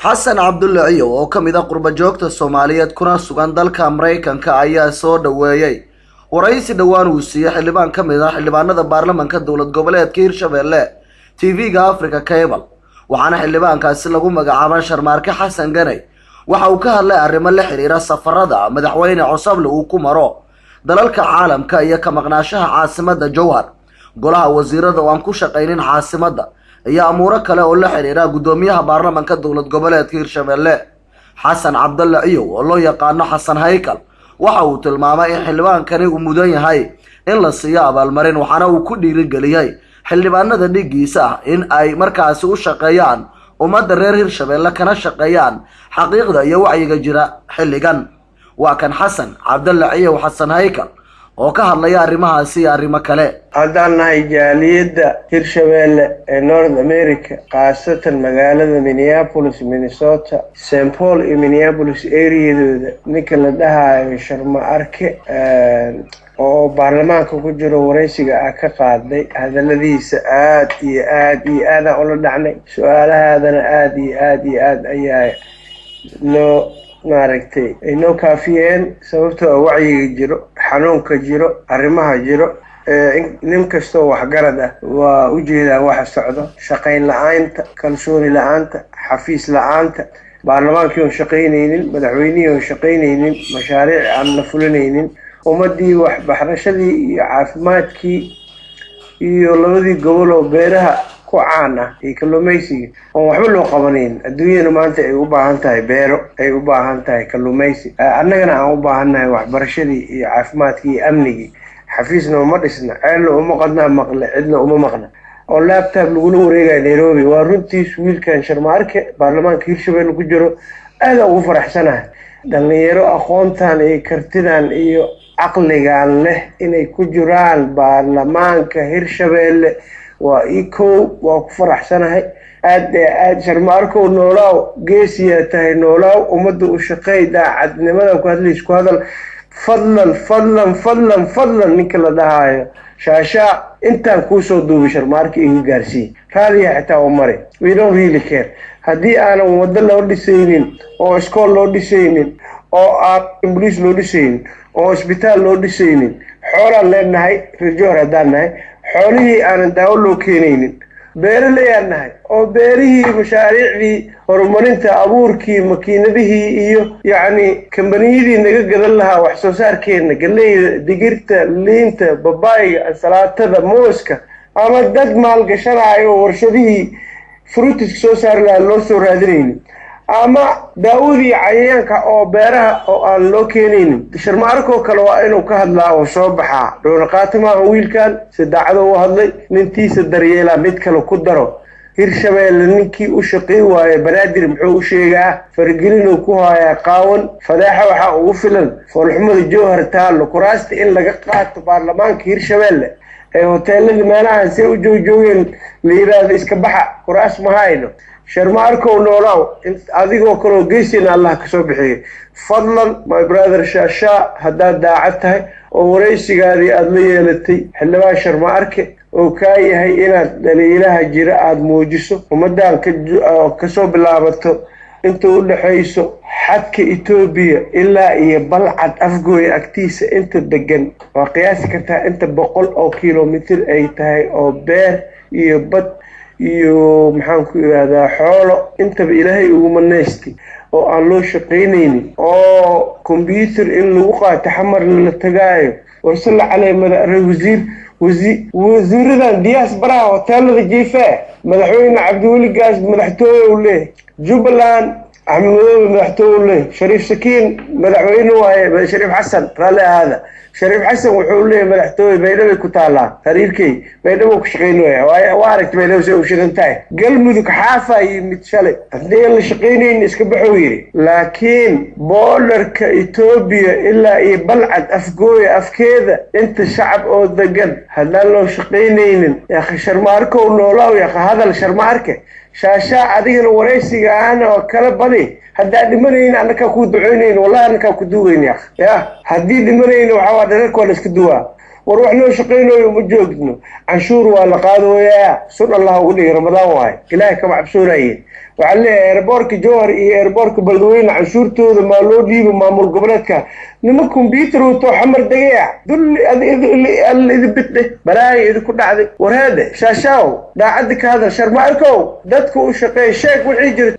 xasan cabdulle ciyow oo ka mid ah qurba joogta Soomaaliyeed kuna sugan dalka Mareykanka ayaa soo dhaweeyay waraysi dhawaan uu siiyay xildhibaan ka mid ah xildhibaanada baarlamaanka dowlad goboleedka Hirshabelle TV-ga Africa Cable waxaana xildhibaankaasi lagu magacaabay Sharmaarke Xasan Ganay waxa uu ka hadlay arrimo la xiriira safarada madaxweyne cusub uu ku maro dalalka caalamka iyo ka maqnaashaha caasimadda Jowhar golaha wasiirada oo aan ku shaqeynin caasimadda ayaa amuuro kale oo la xiriira gudoomiyaha baarlamaanka dowlad goboleedka Hirshabelle xasan cabdulle ciyow oo loo yaqaan xasan haykal waxa uu tilmaamay in xildhibaankani uu mudan yahay in la siiyo abaalmarin waxaana uu ku dhiirigeliyay xildhibaanada dhigiisa in ay markaasi u shaqeeyaan ummadda reer Hirshabelle kana shaqeeyaan xaqiiqda iyo wacyiga jira xilligan waa kan xasan cabdulle ciyow xasan haykal oo ka hadlaya arrimahaasi iyo arrimo kale haddaan nahay jaaliyadda Hirshabelle ee North America qaasatan magaalada Minneapolis Minnesota St. Paul iyo Minneapolis areadooda ninka la dhahayo Sharmaarke oo baarlamaanka ku jiro waraysiga ka qaaday hadaladiisa aad iyo aad oo la dhacnay su'aalahaadana aad iyo aad ayaa loo maaragtay inoo kaafiyeen sababtoo wacyiga jiro xanuunka jiro arrimaha jiro nin kastoo waxgarad ah waa u jeedaa waxa socdo shaqayn la'aanta kalsooni la'aanta xafiis la'aanta baarlamaankii oo shaqaynaynin madaxweynihii oo shaqaynaynin mashaariic aan la fulinaynin ummadii waxbarashadii iyo caafimaadkii iyo labadii gobol oo beeraha ku caan ah iyo kalluumaysiga oo waxba loo qabanayn adduunyada maanta ay u baahan tahay beero ay u baahan tahay kalluumaysi annagana aan u baahannahay waxbarashadii iyo caafimaadkii iyo amnigii xafiisna uma dhisna ceelna uma qadnaa maqle cidna uma maqna oo laptop lagula wareegayo Nairobi waa runtiis wiilkan Sharmaarke baarlamaanka Hirshabelle ku jiro aad ugu faraxsanahay dhalinyaro aqoontan iyo kartidan iyo aqligan leh inay ku jiraan baarlamaanka Hirshabelle waa waa ku faraxsanahay aad Sharmaarke noolaaw geesiya tahay noolaaw ummadda u shaqeey daacadnimada ku hadlays ku hadal fadlan ninka la dhahayo shaasha intaan ku soo duubay Sharmaarke igu gaarsiin raadiya xitaa oo maray we don't really care haddii aanan waddo loo dhisaynin oo iskool loo dhisaynin oo ambulance loo dhisaynin oo isbitaal loo dhisaynin xoolaan leenahay rajoor haddaan nahay xoolihii aanan daawo loo keenaynin beeraley aan nahay oo beerihii mashaariicdii horumarinta abuurkii makiinadihii iyo yacni kambaniyadii naga gadan lahaa wax soo saarkeena galleyda digirta liinta babaayga ansalaatada mooska ama dad maalgashanayo warshadihii fruitiska soo saari lahaa loo soo raadinaynin ama daawadii cayayaanka oo beeraha oo aan loo keenaynin Sharmaarke kale waa inuu ka hadlaa oo soo baxaa doonaqaatama wiilkan sadacado u hadlay nintiisa daryeela mid kale ku daro Hirshabelle ninkii u shaqeey waaye banaadir muxuu u sheegaa fargelin uu ku hayaa qaawan fadaaxa waxa uu filan foolxumada Jowhar taalo kuraasta in laga qaato baarlamaanka Hirshabelle ee hoteelada meelaha si u joogeen leeyahay iska baxa kuraas ma hayno Sharmaarke noolaaw adigoo kale geesina Allah ka soo bixiyo fadlan my brother shaasha hadda daacad tahay oo waraysigaadii aad la yeelatay xildhibaan Sharmaarke oo ka yahay inaad dhaliilaha jira aad muujiso ummadaan ka soo bilaabato inta u dhaxayso xadka Itoobiya ilaa iyo Balcad Afgooy agtiisa inta degan waa qiyaasi kartaa inta 100 oo kiiloomitir ay tahay oo beer iyo bad iyo maxaan ku yiraahdaa xoolo intaba Ilaahay ugu maneesti oo aan loo shaqeynaynin oo computer in lagu qaato xamar la tagaayo warsala caleemada wasiiradan diaspora hoteelada jiifa madaxweyne Cabdiweli Gaas madaxtooye Jubbaland Ahmed madaxtooye Shariif Sakiin madaxweyne waaye Shariif Xasan rale hada Shariif Xasan wuxuu leeyahay madaxtooye Baydhabo ku taala xiriirkay Baydhabo ku shaqeynaya waa aragtay Baydhabo soo shaqeyntaay galmudug xaafay mid shalay hadii la shaqeynayeen iska baxo yiri laakiin boolarka Itoobiya ilaa iyo Balcad Afgooy afkeeda inta shacab oo degan hadaan loo shaqeynaynin ya Sharmaarke noolaaw ya hadal Sharmaarke shaasha adigana waraysiga aan oo kala badi hadda dhimanayeen annaka ku duceynayeen wallahi annaka ku duugeynaa ya hadii dhimanayeen waxa waa dharka la iska duwaa وروح له شقينه ومجوجنا عشور ولا قادوا يا سن الله ولي رمضان واي كلاه كم عبسورين وعليه ايربورك جوهر ايربورك بلدوين عشورته ما لو ديب مامور goboleedka nima computer oo to xamar dagayaa dul idin bidde balaay idin ku dhacday warhaade shaashaw daacad ka hadal sharmaarkow dadku u shaqeey sheeg wixii jirta